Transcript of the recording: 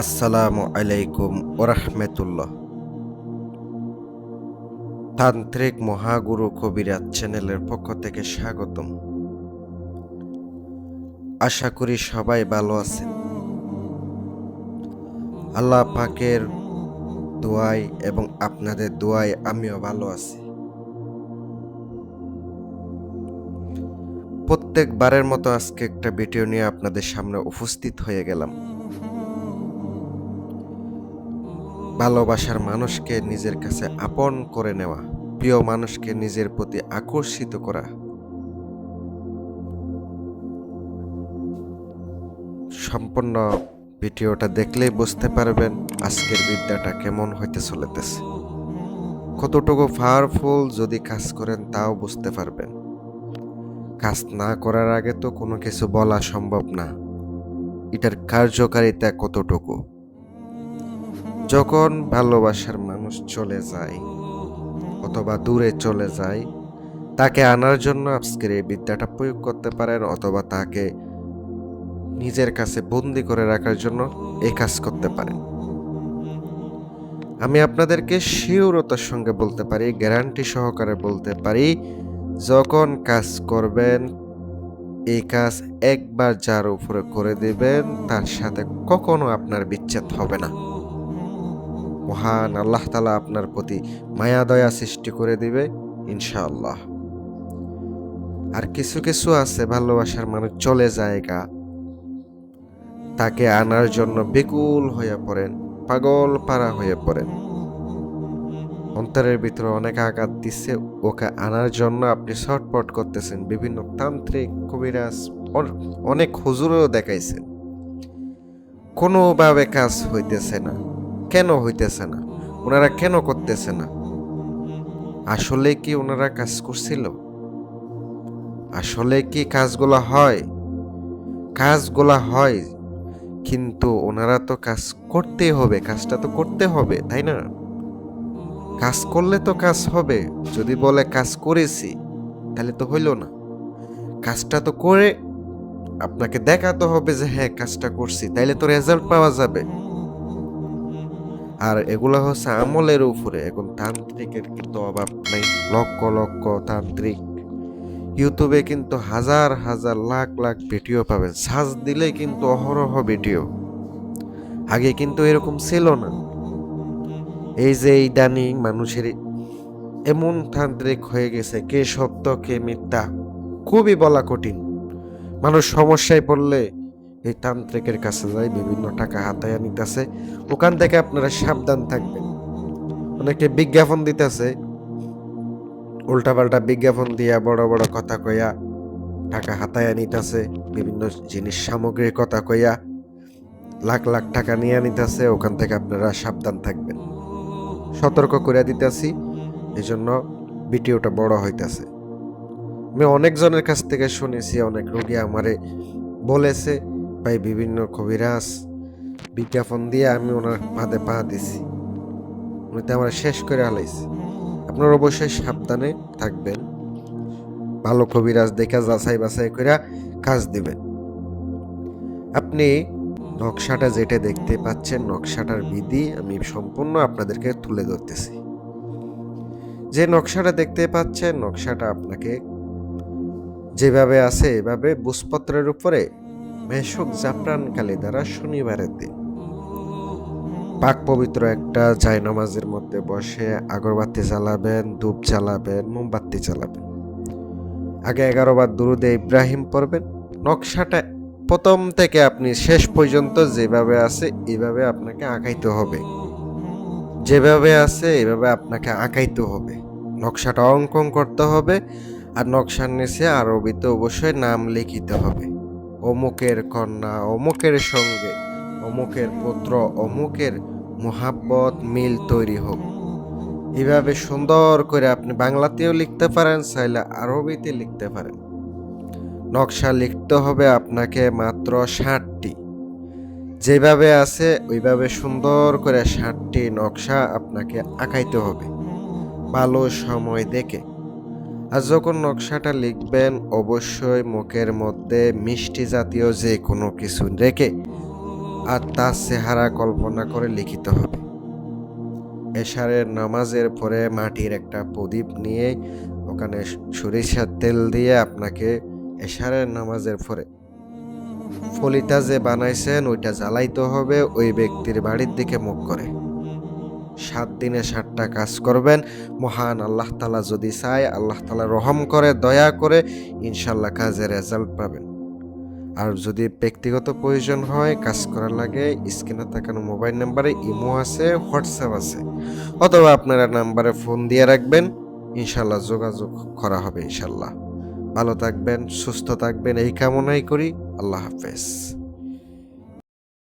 আসসালামু আলাইকুম ওরহমতুল্লাহ। তান্ত্রিক মহাগুরু কবিরাজ চ্যানেলের পক্ষ থেকে স্বাগতম। আশা করি সবাই ভালো আছেন। আল্লাহ পাকের দোয়ায় এবং আপনাদের দোয়ায় আমিও ভালো আছি। প্রত্যেকবারের মতো আজকে একটা ভিডিও নিয়ে আপনাদের সামনে উপস্থিত হয়ে গেলাম। ভালোবাসার মানুষকে নিজের কাছে আপন করে নেওয়া, প্রিয় মানুষকে নিজের প্রতি আকর্ষিত করা। সম্পূর্ণ ভিডিওটা দেখলেই বুঝতে পারবেন আজকের বিদ্যাটা কেমন হইতে চলেতেছে, কতটুকু পাওয়ারফুল। যদি কাজ করেন তাও বুঝতে পারবেন। কাজ না করার আগে তো কোনো কিছু বলা সম্ভব না এটার কার্যকারিতা কতটুকু। যখন ভালোবাসার মানুষ চলে যায় অথবা দূরে চলে যায়, তাকে আনার জন্য আজকের এই বিদ্যাটা প্রয়োগ করতে পারেন, অথবা তাকে নিজের কাছে বন্দি করে রাখার জন্য এই কাজ করতে পারেন। আমি আপনাদেরকে শিওরতার সঙ্গে বলতে পারি, গ্যারান্টি সহকারে বলতে পারি, যখন কাজ করবেন এই কাজ একবার যার উপরে করে দিবেন তার সাথে কখনো আপনার বিচ্ছেদ হবে না। মহান আল্লাহ তাআলা আপনার প্রতি মায়া দয়া সৃষ্টি করে দিবে ইনশাআল্লাহ। আর কিছু কিছু আছে ভালোবাসার মানুষ চলে যায়গা, তাকে আনার জন্য বেকুল হয়ে পড়েন, পাগল পারা হয়ে পড়েন। অন্তরের ভিতরে অনেক আঘাত দিচ্ছে, ওকে আনার জন্য আপনি ছটপট করতেছেন। বিভিন্ন তান্ত্রিক কবিরাজ অনেক হুজুরও দেখাইছেন, কোনোভাবে কাজ হইতেছে না। কেন হইতেছে না? ওনারা কেন করতেছে না? আসলে কি ওনারা কাজ করছিল? আসলে কি কাজগুলা হয়? কাজগুলা হয়, কিন্তু ওনারা তো কাজ করতেই হবে, কাজটা তো করতে হবে, তাই না? কাজ করলে তো কাজ হবে। যদি বলে কাজ করেছি তাহলে তো হইল না। কাজটা তো করে আপনাকে দেখাতে হবে যে হ্যাঁ কাজটা করছি, তাইলে তো রেজাল্ট পাওয়া যাবে। আর এগুলো হচ্ছে আমলের উপরে। এখন তান্ত্রিকের কিন্তু অভাব নেই, লক্ষ লক্ষ তান্ত্রিক। ইউটিউবে কিন্তু হাজার হাজার লাখ লাখ ভিডিও পাবেন, সার্চ দিলেই কিন্তু অহরহ ভিডিও। আগে কিন্তু এরকম ছিল না। এই যে ইদানিং মানুষের এমন তান্ত্রিক হয়ে গেছে, কে সত্য কে মিথ্যা খুবই বলা কঠিন। মানুষ সমস্যায় পড়লে এই তান্ত্রিকের কাছে যায়, বিভিন্ন টাকা হাতায় নিতেছে। ওখান থেকে আপনারা সাবধান থাকবেন। অনেকে বিজ্ঞাপন দিতেছে, উল্টাপাল্টা বিজ্ঞাপন দিয়া বড় বড় কথা কইয়া টাকা হাতায় নিতেছে, বিভিন্ন জিনিস সামগ্রীর কথা কইয়া লাখ লাখ টাকা নিয়ে নিতেছে। ওখান থেকে আপনারা সাবধান থাকবেন, সতর্ক করে দিতেছি। এই জন্য ভিডিওটা বড় হইতেছে। আমি অনেকজনের কাছ থেকে শুনেছি, অনেক রোগী আমারে বলেছে, ভাই বিভিন্ন কবিরাজ বিজ্ঞাপন দিয়ে আমি ওনার ফাঁদে পা দিছি, উনি তো আমার শেষ করে হালাইছে। আপনারা অবশ্যই সাবধানে থাকবেন, ভালো কবিরাজ দেখে যাচাই বাছাই করে কাজ দিবেন। আপনি নকশাটা যেটা দেখতে পাচ্ছেন, নকশাটার বিধি আমি সম্পূর্ণ আপনাদেরকে তুলে ধরতেছি। যে নকশাটা দেখতে পাচ্ছেন, নকশাটা আপনাকে যেভাবে আছে এভাবে বুঝপত্রের উপরে মেশক জাফরান কালি দ্বারা শনিবারের দিন পাক পবিত্র একটা জায়নামাজের মধ্যে বসে আগরবাতি জ্বালাবেন, ধূপ জ্বালাবেন, মোমবাতি জ্বালাবেন। আগে 11 বার দুরুদে ইব্রাহিম পড়বেন। নকশাটা প্রথম থেকে আপনি শেষ পর্যন্ত যেভাবে আছে এভাবে আপনাকে আঁকাইতে হবে, যেভাবে আছে এভাবে আপনাকে আঁকাইতে হবে। নকশাটা অঙ্কন করতে হবে, আর নকশার নিচে আরবিতে অবশ্যই নাম লিখিতে হবে। অমুকের কন্যা অমুকের সঙ্গে, অমুকের পুত্র অমুকের মোহাব্বত মিল তৈরি হোক। এভাবে সুন্দর করে আপনি বাংলাতেও লিখতে পারেন, চাইলে আরবিতে লিখতে পারেন। নকশা লিখতে হবে আপনাকে মাত্র 60টি। যেভাবে আছে ওইভাবে সুন্দর করে 60টি নকশা আপনাকে আঁকাইতে হবে, ভালো সময় দেখে। আর যখন নকশাটা লিখবেন অবশ্যই মুখের মধ্যে মিষ্টি জাতীয় যে কোনো কিছু রেখে আর তার চেহারা কল্পনা করে লিখিতে হবে। এশারের নামাজের পরে মাটির একটা প্রদীপ নিয়ে ওখানে সরিষার তেল দিয়ে আপনাকে এশারের নামাজের পরে ফলিতা যে বানাইছেন ওইটা জ্বালাইতে হবে ওই ব্যক্তির বাড়ির দিকে মুখ করে। 7 দিনে 7টা কাজ করবেন। মহান আল্লাহ তাআলা যদি চায়, আল্লাহ তাআলা রহম করে, দয়া করে, ইনশাল্লাহ কাজের রেজাল্ট পাবেন। আর যদি ব্যক্তিগত প্রয়োজন হয়, কাজ করার লাগে, স্ক্রিনে তাকানো মোবাইল নাম্বারে ইমো আছে, হোয়াটসঅ্যাপ আছে, অথবা আপনারা নাম্বারে ফোন দিয়ে রাখবেন, ইনশাল্লাহ যোগাযোগ করা হবে ইনশাল্লাহ। ভালো থাকবেন, সুস্থ থাকবেন এই কামনাই করি। আল্লাহ হাফেজ।